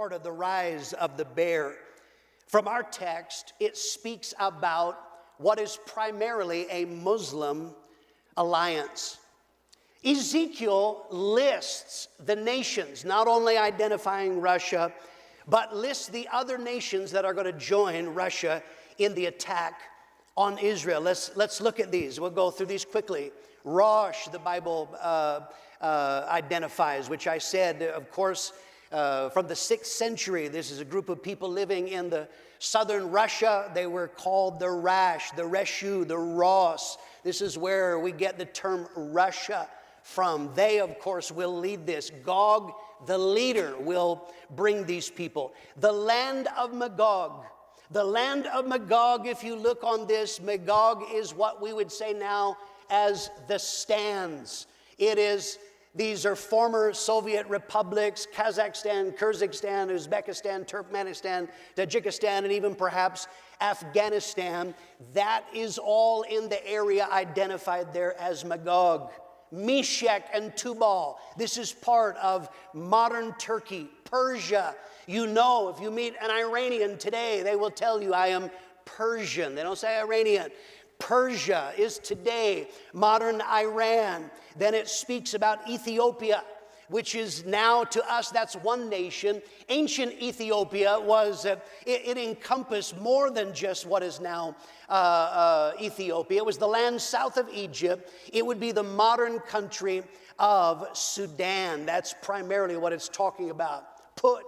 part of the rise of the bear. From our text, it speaks about what is primarily a Muslim alliance. Ezekiel lists the nations, not only identifying Russia, but lists the other nations that are going to join Russia in the attack on Israel. Let's look at these. We'll go through these quickly. Rosh, the Bible identifies, which I said, of course, from the 6th century. This is a group of people living in the southern Russia. They were called the Rash, the Reshu, the Ross. This is where we get the term Russia from. They, of course, will lead this. Gog, the leader, will bring these people. The land of Magog. The land of Magog, if you look on this, Magog is what we would say now as the stands. These are former Soviet republics, Kazakhstan, Kyrgyzstan, Uzbekistan, Turkmenistan, Tajikistan, and even perhaps Afghanistan. That is all in the area identified there as Magog. Meshech and Tubal. This is part of modern Turkey. Persia. You know, if you meet an Iranian today, they will tell you, I am Persian. They don't say Iranian. Persia is today modern Iran. Then it speaks about Ethiopia, which is now to us, that's one nation. Ancient Ethiopia was, it encompassed more than just what is now Ethiopia. It was the land south of Egypt. It would be the modern country of Sudan. That's primarily what it's talking about. Put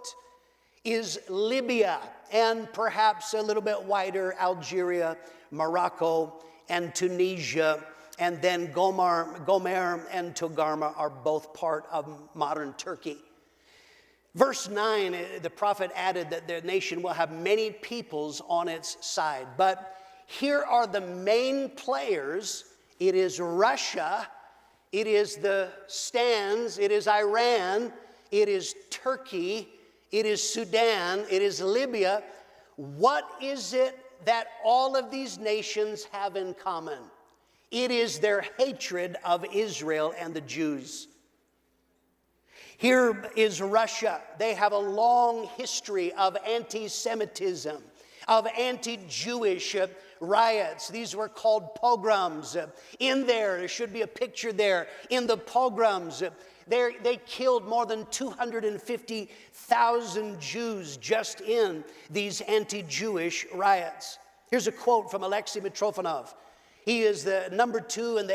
is Libya, and perhaps a little bit wider, Algeria, Morocco, and Tunisia. And then Gomer and Togarmah are both part of modern Turkey. Verse 9, the prophet added that the nation will have many peoples on its side. But here are the main players. It is Russia, it is the stands, it is Iran, it is Turkey, it is Sudan, it is Libya. What is it that all of these nations have in common? It is their hatred of Israel and the Jews. Here is Russia. They have a long history of anti-Semitism, of anti-Jewish riots. These were called pogroms. There should be a picture there. In the pogroms, they killed more than 250,000 Jews just in these anti-Jewish riots. Here's a quote from Alexei Mitrofanov. He is the number 2 in the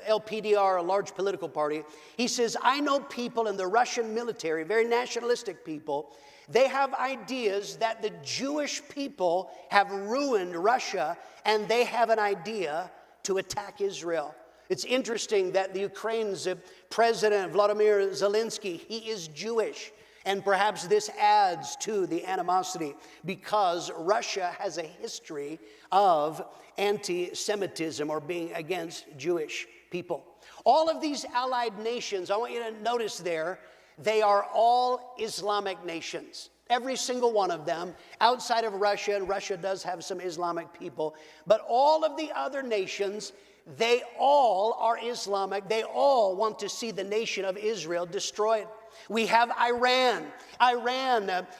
LPDR, a large political party. He says, I know people in the Russian military, very nationalistic people. They have ideas that the Jewish people have ruined Russia, and they have an idea to attack Israel. It's interesting that the Ukraine's president, Vladimir Zelensky, he is Jewish. And perhaps this adds to the animosity because Russia has a history of anti-Semitism or being against Jewish people. All of these allied nations, I want you to notice there, they are all Islamic nations. Every single one of them, outside of Russia, and Russia does have some Islamic people, but all of the other nations, they all are Islamic. They all want to see the nation of Israel destroyed. We have Iran.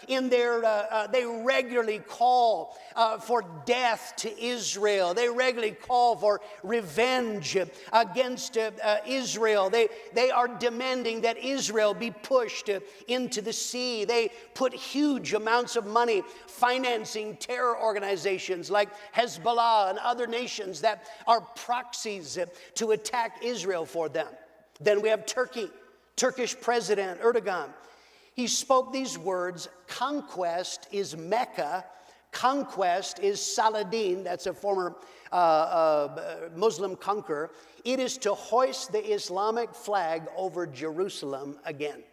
In their, they regularly call for death to Israel. They regularly call for revenge against Israel. They are demanding that Israel be pushed into the sea. They put huge amounts of money financing terror organizations like Hezbollah and other nations that are proxies to attack Israel for them. Then we have Turkey. Turkish President Erdogan, he spoke these words, conquest is Mecca, conquest is Saladin, that's a former Muslim conqueror. It is to hoist the Islamic flag over Jerusalem again.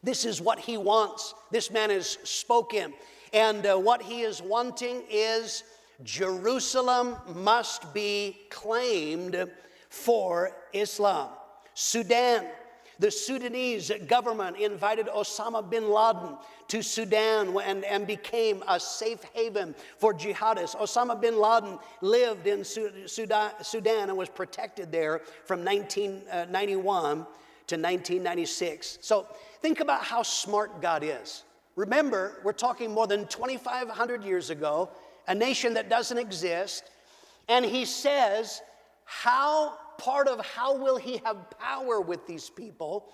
This is what he wants. This man has spoken. And what he is wanting is Jerusalem must be claimed for Islam. Sudan, the Sudanese government invited Osama bin Laden to Sudan and became a safe haven for jihadists. Osama bin Laden lived in Sudan and was protected there from 1991 to 1996. So think about how smart God is. Remember, we're talking more than 2,500 years ago, a nation that doesn't exist. And he says, part of how will he have power with these people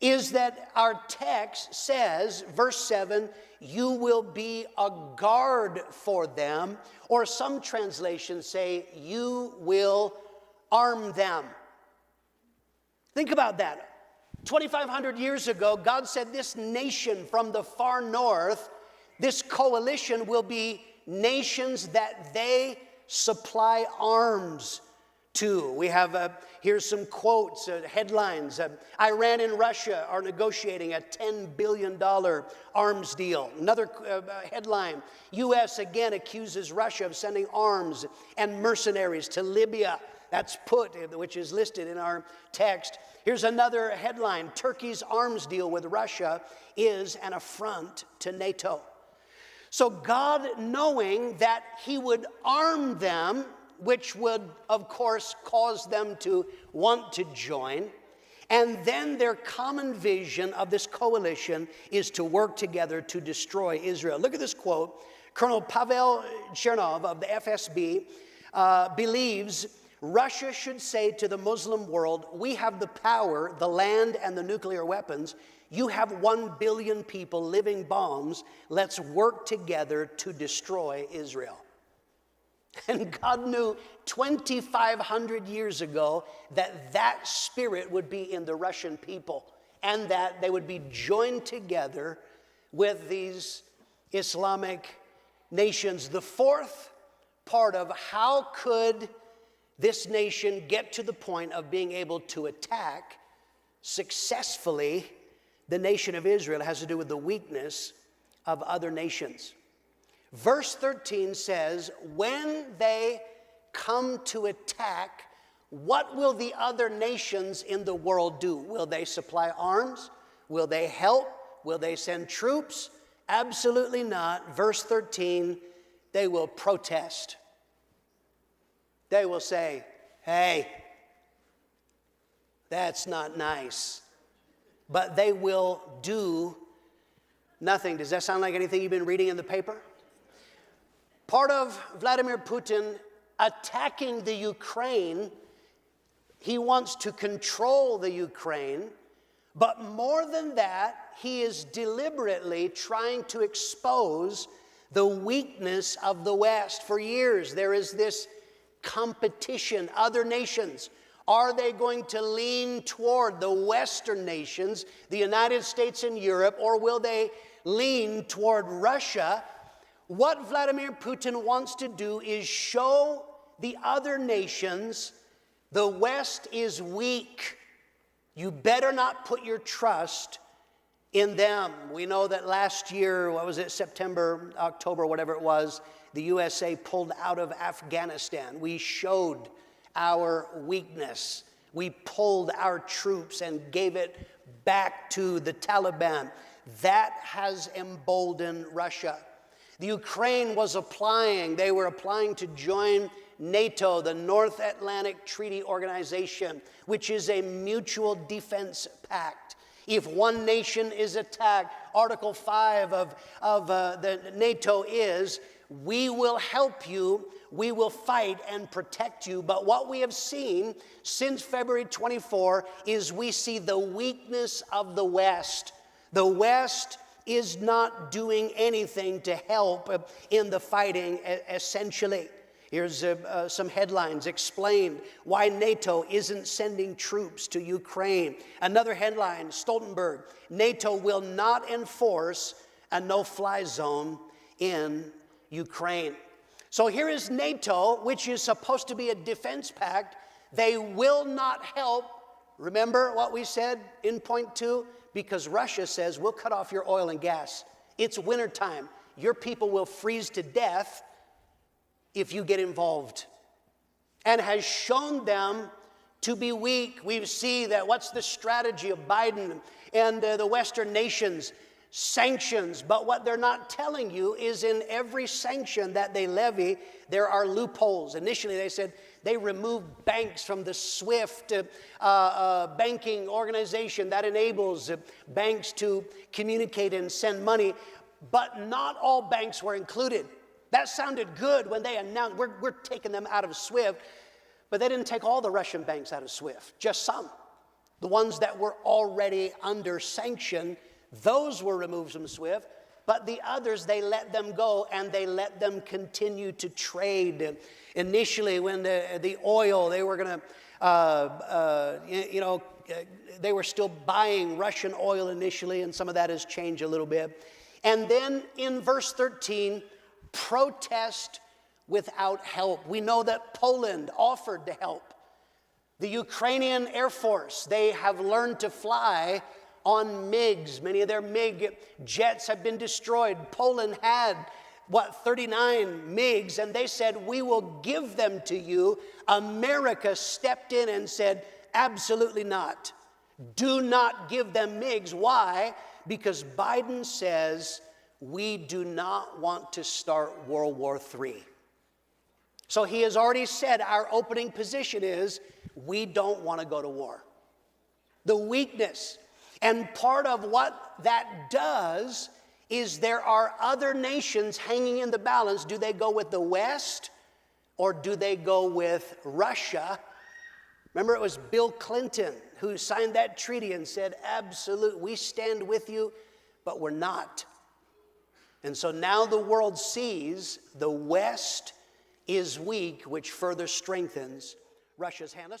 is that our text says, verse 7, you will be a guard for them. Or some translations say, you will arm them. Think about that. 2,500 years ago, God said this nation from the far north, this coalition will be nations that they supply arms to. We have, here's some quotes, headlines. Iran and Russia are negotiating a $10 billion arms deal. Another headline, U.S. again accuses Russia of sending arms and mercenaries to Libya. That's which is listed in our text. Here's another headline, Turkey's arms deal with Russia is an affront to NATO. So God, knowing that he would arm them, which would, of course, cause them to want to join, and then their common vision of this coalition is to work together to destroy Israel. Look at this quote. Colonel Pavel Chernov of the FSB believes Russia should say to the Muslim world, we have the power, the land, and the nuclear weapons. You have 1 billion people living bombs. Let's work together to destroy Israel. And God knew 2,500 years ago that spirit would be in the Russian people and that they would be joined together with these Islamic nations. The fourth part of how could this nation get to the point of being able to attack successfully the nation of Israel has to do with the weakness of other nations. Verse 13 says, when they come to attack, what will the other nations in the world do? Will they supply arms? Will they help? Will they send troops? Absolutely not. Verse 13, they will protest. They will say, hey, that's not nice. But they will do nothing. Does that sound like anything you've been reading in the paper? Part of Vladimir Putin attacking the Ukraine, he wants to control the Ukraine, but more than that, he is deliberately trying to expose the weakness of the West. For years, there is this competition. Other nations, are they going to lean toward the Western nations, the United States and Europe, or will they lean toward Russia? What Vladimir Putin wants to do is show the other nations the West is weak. You better not put your trust in them. We know that last year, September, October, whatever it was, the USA pulled out of Afghanistan. We showed our weakness. We pulled our troops and gave it back to the Taliban. That has emboldened Russia. The Ukraine was they were applying to join NATO, the North Atlantic Treaty Organization, which is a mutual defense pact. If one nation is attacked, Article 5 of the NATO is, we will help you, we will fight and protect you. But what we have seen since February 24 is we see the weakness of the West. The West is not doing anything to help in the fighting, essentially. Here's some headlines explain why NATO isn't sending troops to Ukraine. Another headline, Stoltenberg, NATO will not enforce a no-fly zone in Ukraine. So here is NATO, which is supposed to be a defense pact. They will not help. Remember what we said in point 2? Because Russia says, we'll cut off your oil and gas. It's wintertime. Your people will freeze to death if you get involved. And has shown them to be weak. We see that what's the strategy of Biden and the Western nations? Sanctions. But what they're not telling you is in every sanction that they levy, there are loopholes. Initially they said, they removed banks from the SWIFT banking organization that enables banks to communicate and send money. But not all banks were included. That sounded good when they announced, we're taking them out of SWIFT. But they didn't take all the Russian banks out of SWIFT, just some. The ones that were already under sanction, those were removed from SWIFT. But the others, they let them go, and they let them continue to trade. Initially, when the oil, they were going to, they were still buying Russian oil initially, and some of that has changed a little bit. And then in verse 13, protest without help. We know that Poland offered to help. The Ukrainian Air Force, they have learned to fly on MiGs. Many of their MiG jets have been destroyed. Poland had, 39 MiGs, and they said, we will give them to you. America stepped in and said, absolutely not. Do not give them MiGs. Why? Because Biden says, we do not want to start World War III. So he has already said our opening position is, we don't want to go to war. The weakness. And part of what that does is there are other nations hanging in the balance. Do they go with the West or do they go with Russia? Remember, it was Bill Clinton who signed that treaty and said, absolute, we stand with you, but we're not. And so now the world sees the West is weak, which further strengthens Russia's hand. Let's talk